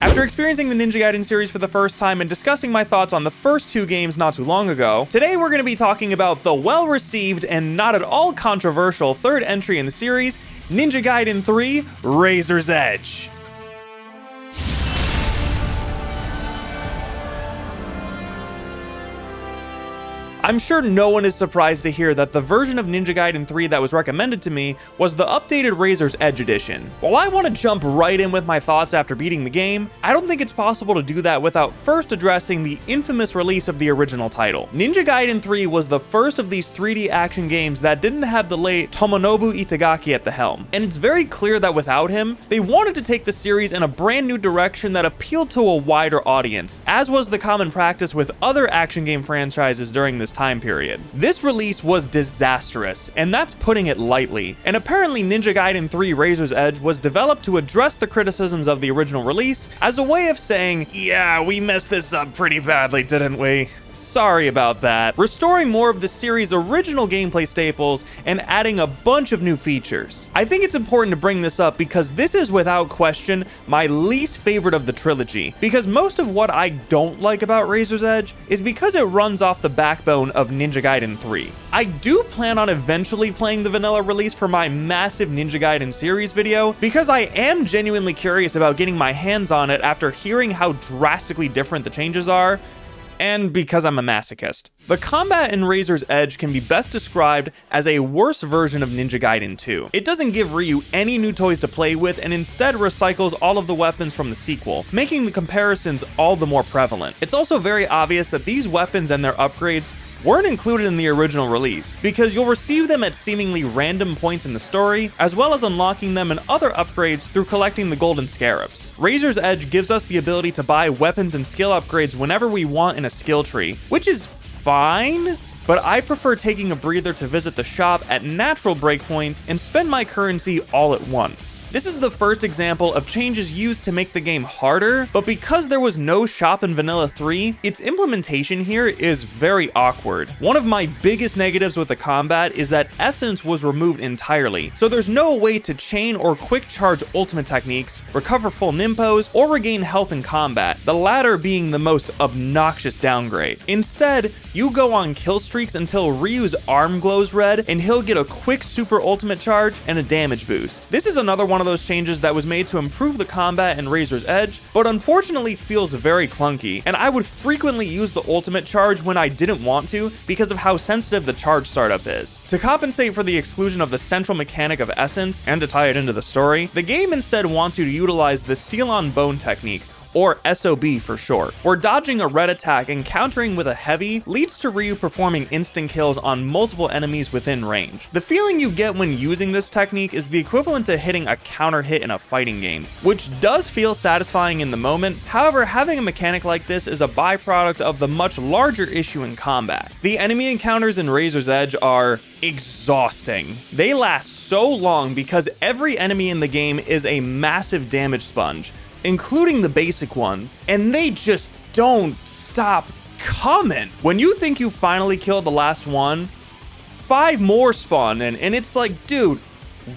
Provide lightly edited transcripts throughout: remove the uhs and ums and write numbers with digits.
After experiencing the Ninja Gaiden series for the first time and discussing my thoughts on the first two games not too long ago, today we're going to be talking about the well-received and not at all controversial third entry in the series, Ninja Gaiden 3: Razor's Edge. I'm sure no one is surprised to hear that the version of Ninja Gaiden 3 that was recommended to me was the updated Razor's Edge edition. While I want to jump right in with my thoughts after beating the game, I don't think it's possible to do that without first addressing the infamous release of the original title. Ninja Gaiden 3 was the first of these 3D action games that didn't have the late Tomonobu Itagaki at the helm, and it's very clear that without him, they wanted to take the series in a brand new direction that appealed to a wider audience, as was the common practice with other action game franchises during this time period. This release was disastrous, and that's putting it lightly, and apparently Ninja Gaiden 3: Razor's Edge was developed to address the criticisms of the original release as a way of saying, yeah, we messed this up pretty badly, didn't we? Sorry about that. Restoring more of the series' original gameplay staples and adding a bunch of new features. I think it's important to bring this up because this is without question my least favorite of the trilogy, because most of what I don't like about Razor's Edge is because it runs off the backbone of Ninja Gaiden 3. I do plan on eventually playing the vanilla release for my massive Ninja Gaiden series video, because I am genuinely curious about getting my hands on it after hearing how drastically different the changes are, and because I'm a masochist. The combat in Razor's Edge can be best described as a worse version of Ninja Gaiden 2. It doesn't give Ryu any new toys to play with and instead recycles all of the weapons from the sequel, making the comparisons all the more prevalent. It's also very obvious that these weapons and their upgrades weren't included in the original release, because you'll receive them at seemingly random points in the story, as well as unlocking them and other upgrades through collecting the golden scarabs. Razor's Edge gives us the ability to buy weapons and skill upgrades whenever we want in a skill tree, which is fine, but I prefer taking a breather to visit the shop at natural breakpoints and spend my currency all at once. This is the first example of changes used to make the game harder, but because there was no shop in Vanilla 3, its implementation here is very awkward. One of my biggest negatives with the combat is that Essence was removed entirely, so there's no way to chain or quick charge ultimate techniques, recover full nimpos, or regain health in combat, the latter being the most obnoxious downgrade. Instead, you go on kill streaks until Ryu's arm glows red, and he'll get a quick super ultimate charge and a damage boost. This is another one of those changes that was made to improve the combat in Razor's Edge, but unfortunately feels very clunky, and I would frequently use the ultimate charge when I didn't want to because of how sensitive the charge startup is. To compensate for the exclusion of the central mechanic of Essence, and to tie it into the story, the game instead wants you to utilize the Steel on Bone technique, or SOB for short, where dodging a red attack and countering with a heavy leads to Ryu performing instant kills on multiple enemies within range. The feeling you get when using this technique is the equivalent to hitting a counter hit in a fighting game, which does feel satisfying in the moment. However, having a mechanic like this is a byproduct of the much larger issue in combat. The enemy encounters in Razor's Edge are exhausting. They last so long because every enemy in the game is a massive damage sponge, including the basic ones, and they just don't stop coming. When you think you finally killed the last one, 5 more spawn in, and it's like, dude,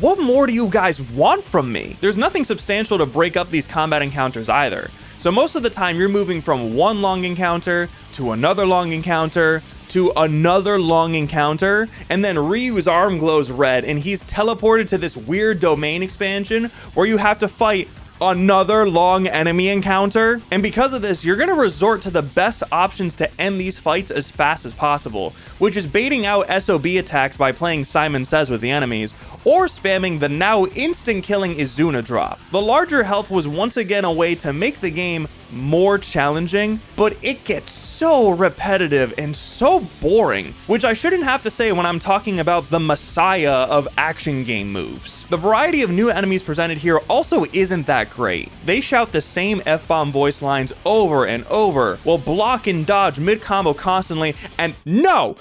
what more do you guys want from me? There's nothing substantial to break up these combat encounters either. So most of the time you're moving from one long encounter to another long encounter to another long encounter, and then Ryu's arm glows red and he's teleported to this weird domain expansion where you have to fight another long enemy encounter. And because of this, you're going to resort to the best options to end these fights as fast as possible, which is baiting out SOB attacks by playing Simon Says with the enemies, or spamming the now instant killing Izuna drop. The larger health was once again a way to make the game more challenging, but it gets so repetitive and so boring, which I shouldn't have to say when I'm talking about the messiah of action game moves. The variety of new enemies presented here also isn't that great. They shout the same F-bomb voice lines over and over, will block and dodge mid-combo constantly, and no,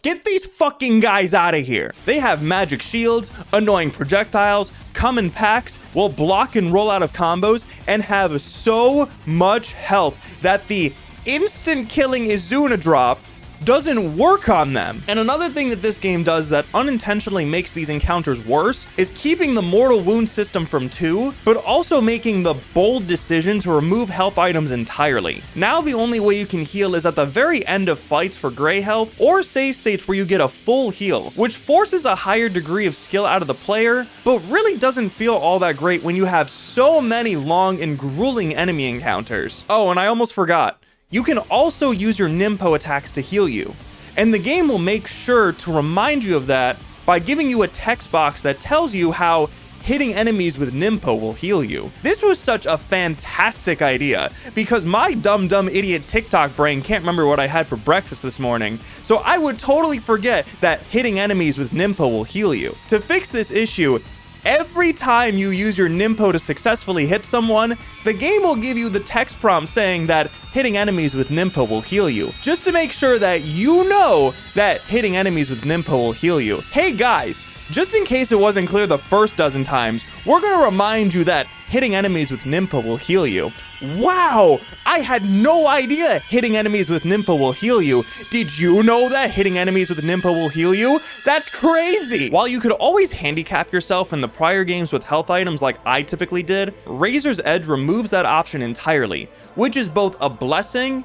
get these fucking guys out of here. They have magic shields, annoying projectiles, come in packs, will block and roll out of combos, and have so much health that the instant killing Izuna drop doesn't work on them. And another thing that this game does that unintentionally makes these encounters worse is keeping the mortal wound system from 2, but also making the bold decision to remove health items entirely. Now the only way you can heal is at the very end of fights for gray health, or save states where you get a full heal, which forces a higher degree of skill out of the player, but really doesn't feel all that great when you have so many long and grueling enemy encounters. Oh, and I almost forgot. You can also use your Nimpo attacks to heal you, and the game will make sure to remind you of that by giving you a text box that tells you how hitting enemies with Nimpo will heal you. This was such a fantastic idea, because my dumb idiot TikTok brain can't remember what I had for breakfast this morning, so I would totally forget that hitting enemies with Nimpo will heal you. To fix this issue, every time you use your Nimpo to successfully hit someone, the game will give you the text prompt saying that hitting enemies with Nimpo will heal you, just to make sure that you know that hitting enemies with Nimpo will heal you. Hey guys, just in case it wasn't clear the first dozen times, we're gonna remind you that hitting enemies with Nimpo will heal you. Wow, I had no idea hitting enemies with Nimpo will heal you. Did you know that hitting enemies with Nimpo will heal you? That's crazy! While you could always handicap yourself in the prior games with health items like I typically did, Razor's Edge removes that option entirely, which is both a blessing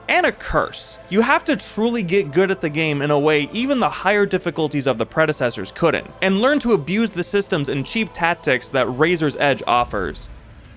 and a curse. You have to truly get good at the game in a way even the higher difficulties of the predecessors couldn't, and learn to abuse the systems and cheap tactics that Razor's Edge offers.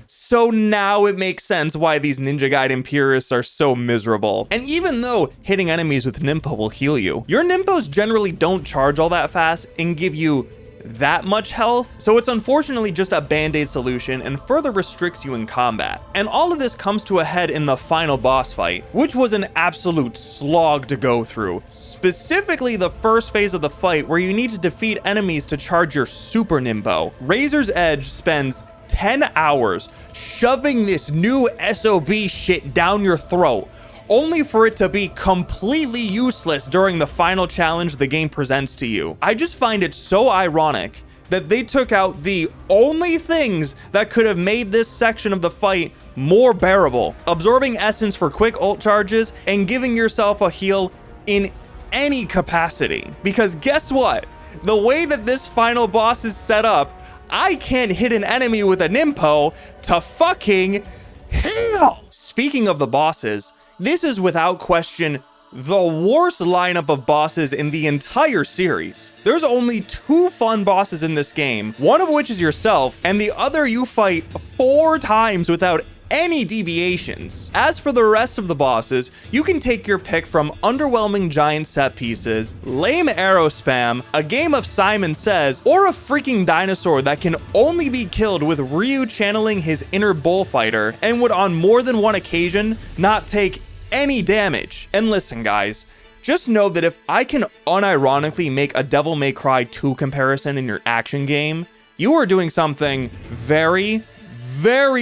So now it makes sense why these Ninja Gaiden purists are so miserable. And even though hitting enemies with Nimpo will heal you, your Nimpos generally don't charge all that fast and give you that much health, so it's unfortunately just a band-aid solution and further restricts you in combat. And all of this comes to a head in the final boss fight, which was an absolute slog to go through. Specifically the first phase of the fight, where you need to defeat enemies to charge your Super Nimpo. Razor's Edge spends 10 hours shoving this new SOB shit down your throat, only for it to be completely useless during the final challenge the game presents to you. I just find it so ironic that they took out the only things that could have made this section of the fight more bearable, absorbing essence for quick ult charges and giving yourself a heal in any capacity. Because guess what? The way that this final boss is set up, I can't hit an enemy with a Nimpo to fucking heal. Speaking of the bosses, this is without question the worst lineup of bosses in the entire series. There's only 2 fun bosses in this game, one of which is yourself, and the other you fight 4 times without any deviations. As for the rest of the bosses, you can take your pick from underwhelming giant set pieces, lame arrow spam, a game of Simon Says, or a freaking dinosaur that can only be killed with Ryu channeling his inner bullfighter and would on more than one occasion not take any damage. And listen guys, just know that if I can unironically make a Devil May Cry 2 comparison in your action game, you are doing something very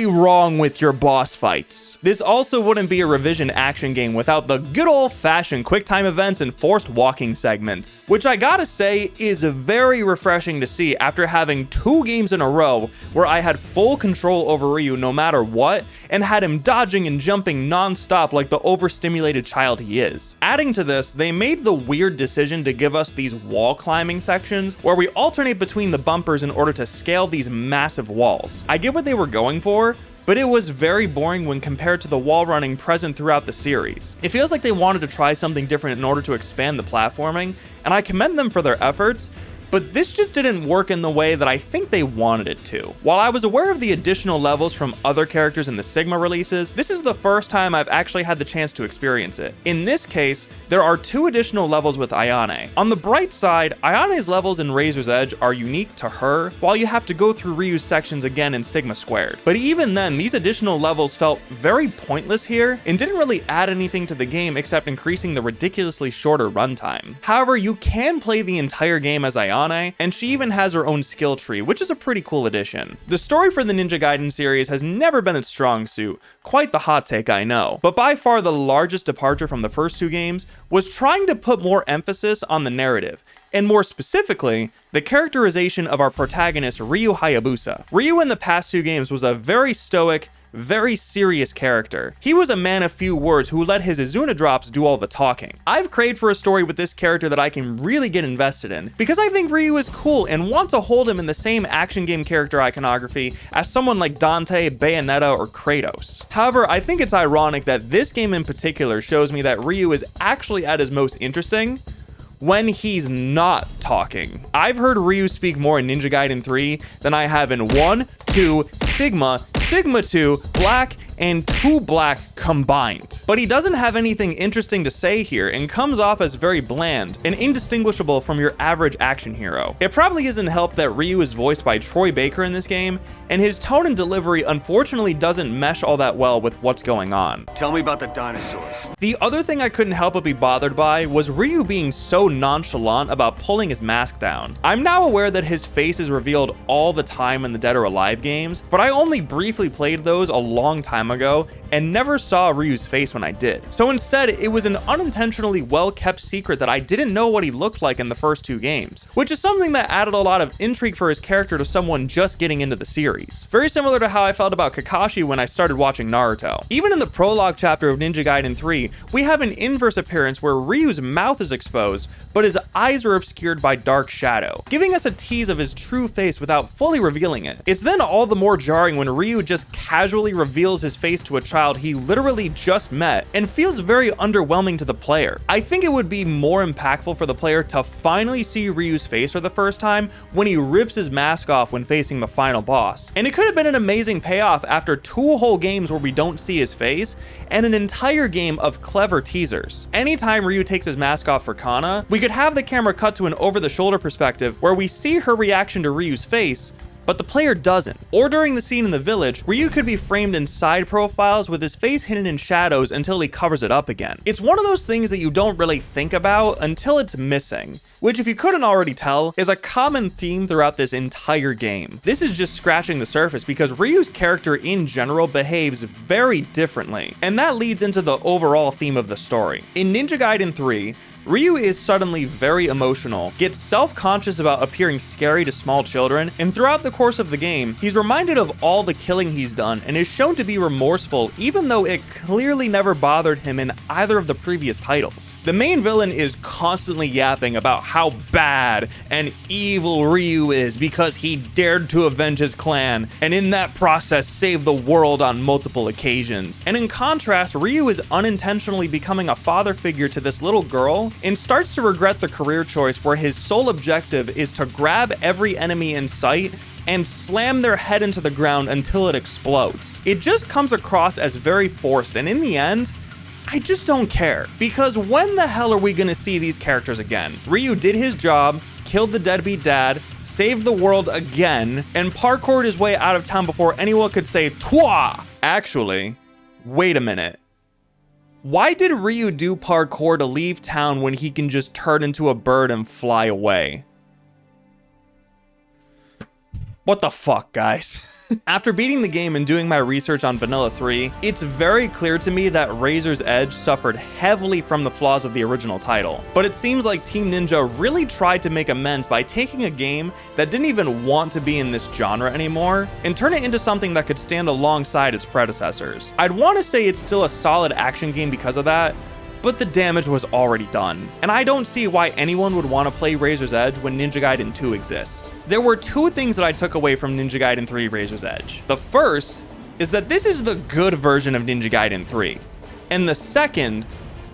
wrong with your boss fights. This also wouldn't be a revision action game without the good old-fashioned quick time events and forced walking segments, which I gotta say is very refreshing to see after having 2 games in a row where I had full control over Ryu no matter what, and had him dodging and jumping non-stop like the overstimulated child he is. Adding to this, they made the weird decision to give us these wall climbing sections where we alternate between the bumpers in order to scale these massive walls. I get what they were going for, but it was very boring when compared to the wall running present throughout the series. It feels like they wanted to try something different in order to expand the platforming, and I commend them for their efforts, but this just didn't work in the way that I think they wanted it to. While I was aware of the additional levels from other characters in the Sigma releases, this is the first time I've actually had the chance to experience it. In this case, there are 2 additional levels with Ayane. On the bright side, Ayane's levels in Razor's Edge are unique to her, while you have to go through Ryu's sections again in Sigma Squared. But even then, these additional levels felt very pointless here, and didn't really add anything to the game except increasing the ridiculously shorter runtime. However, you can play the entire game as Ayane, and she even has her own skill tree, which is a pretty cool addition. The story for the Ninja Gaiden series has never been its strong suit, quite the hot take I know, but by far the largest departure from the first 2 games was trying to put more emphasis on the narrative, and more specifically, the characterization of our protagonist Ryu Hayabusa. Ryu in the past 2 games was a very stoic, very serious character. He was a man of few words who let his Izuna drops do all the talking. I've craved for a story with this character that I can really get invested in, because I think Ryu is cool and want to hold him in the same action game character iconography as someone like Dante, Bayonetta, or Kratos. However, I think it's ironic that this game in particular shows me that Ryu is actually at his most interesting when he's not talking. I've heard Ryu speak more in Ninja Gaiden 3 than I have in 1, 2, Sigma, Sigma 2, Black, and 2 Black combined. But he doesn't have anything interesting to say here and comes off as very bland and indistinguishable from your average action hero. It probably isn't helped that Ryu is voiced by Troy Baker in this game, and his tone and delivery unfortunately doesn't mesh all that well with what's going on. Tell me about the dinosaurs. The other thing I couldn't help but be bothered by was Ryu being so nonchalant about pulling his mask down. I'm now aware that his face is revealed all the time in the Dead or Alive games, but I only briefly played those a long time ago and never saw Ryu's face when I did. So instead, it was an unintentionally well-kept secret that I didn't know what he looked like in the first 2 games, which is something that added a lot of intrigue for his character to someone just getting into the series. Very similar to how I felt about Kakashi when I started watching Naruto. Even in the prologue chapter of Ninja Gaiden 3, we have an inverse appearance where Ryu's mouth is exposed, but his eyes are obscured by dark shadow, giving us a tease of his true face without fully revealing it. It's then all the more jarring when Ryu just casually reveals his face to a child he literally just met and feels very underwhelming to the player. I think it would be more impactful for the player to finally see Ryu's face for the first time when he rips his mask off when facing the final boss. And it could have been an amazing payoff after 2 whole games where we don't see his face and an entire game of clever teasers. Anytime Ryu takes his mask off for Kana, we could have the camera cut to an over-the-shoulder perspective where we see her reaction to Ryu's face, but the player doesn't. Or during the scene in the village, Ryu could be framed in side profiles with his face hidden in shadows until he covers it up again. It's one of those things that you don't really think about until it's missing, which, if you couldn't already tell, is a common theme throughout this entire game. This is just scratching the surface because Ryu's character in general behaves very differently, and that leads into the overall theme of the story. In Ninja Gaiden 3, Ryu is suddenly very emotional, gets self-conscious about appearing scary to small children, and throughout the course of the game, he's reminded of all the killing he's done and is shown to be remorseful even though it clearly never bothered him in either of the previous titles. The main villain is constantly yapping about how bad and evil Ryu is because he dared to avenge his clan, and in that process saved the world on multiple occasions. And in contrast, Ryu is unintentionally becoming a father figure to this little girl and starts to regret the career choice where his sole objective is to grab every enemy in sight and slam their head into the ground until it explodes. It just comes across as very forced, and in the end, I just don't care. Because when the hell are we gonna see these characters again? Ryu did his job, killed the deadbeat dad, saved the world again, and parkoured his way out of town before anyone could say "Twa!" Actually, wait a minute. Why did Ryu do parkour to leave town when he can just turn into a bird and fly away? What the fuck, guys? After beating the game and doing my research on Vanilla 3, it's very clear to me that Razor's Edge suffered heavily from the flaws of the original title. But it seems like Team Ninja really tried to make amends by taking a game that didn't even want to be in this genre anymore and turn it into something that could stand alongside its predecessors. I'd want to say it's still a solid action game because of that, but the damage was already done, and I don't see why anyone would want to play Razor's Edge when Ninja Gaiden 2 exists. There were 2 things that I took away from Ninja Gaiden 3 Razor's Edge. The first is that this is the good version of Ninja Gaiden 3, and the second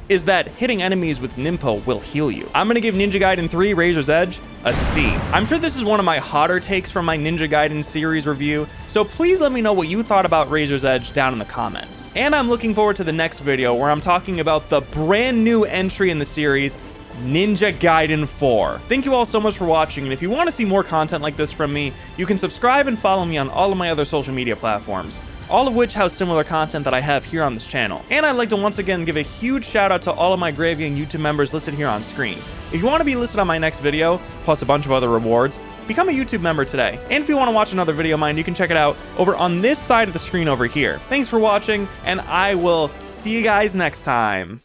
is that hitting enemies with Ninpo will heal you. I'm gonna give Ninja Gaiden 3 Razor's Edge a C. I'm sure this is one of my hotter takes from my Ninja Gaiden series review, so please let me know what you thought about Razor's Edge down in the comments. And I'm looking forward to the next video where I'm talking about the brand new entry in the series, Ninja Gaiden 4. Thank you all so much for watching, and if you want to see more content like this from me, you can subscribe and follow me on all of my other social media platforms, all of which house similar content that I have here on this channel. And I'd like to once again give a huge shout out to all of my Grave Gang YouTube members listed here on screen. If you want to be listed on my next video, plus a bunch of other rewards, become a YouTube member today. And if you want to watch another video of mine, you can check it out over on this side of the screen over here. Thanks for watching, and I will see you guys next time.